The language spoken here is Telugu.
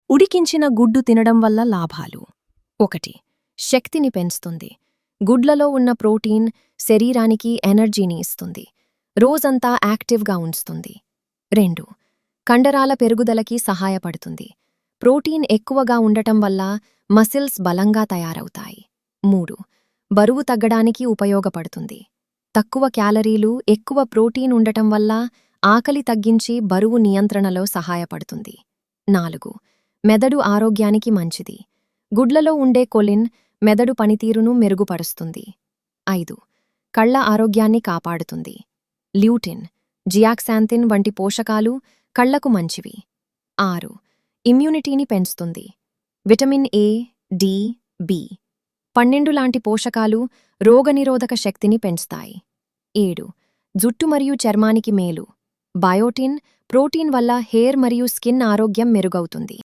ఉడికించిన గుడ్డు తినడం వల్ల లాభాలు. 1. శక్తిని పెంచుతుంది. గుడ్లలో ఉన్న ప్రోటీన్ శరీరానికి ఎనర్జీని ఇస్తుంది. రోజంతా యాక్టివ్గా ఉంచుతుంది. 2. కండరాల పెరుగుదలకి సహాయపడుతుంది. ప్రోటీన్ ఎక్కువగా ఉండటం వల్ల మసిల్స్ బలంగా తయారవుతాయి. 3. బరువు తగ్గడానికి ఉపయోగపడుతుంది. తక్కువ క్యాలరీలు, ఎక్కువ ప్రోటీన్ ఉండటం వల్ల ఆకలి తగ్గించి బరువు నియంత్రణలో సహాయపడుతుంది. 4. మెదడు ఆరోగ్యానికి మంచిది. గుడ్లలో ఉండే కొలిన్ మెదడు పనితీరును మెరుగుపరుస్తుంది. 5. కళ్ల ఆరోగ్యాన్ని కాపాడుతుంది. ల్యూటిన్, జియాక్సాంతిన్ వంటి పోషకాలు కళ్లకు మంచివి. 6. ఇమ్యూనిటీని పెంచుతుంది. విటమిన్ ఏ, డి, బి, 12 లాంటి పోషకాలు రోగనిరోధక శక్తిని పెంచుతాయి. 7. జుట్టు మరియు చర్మానికి మేలు. బయోటిన్, ప్రోటీన్ వల్ల హెయిర్ మరియు స్కిన్ ఆరోగ్యం మెరుగవుతుంది.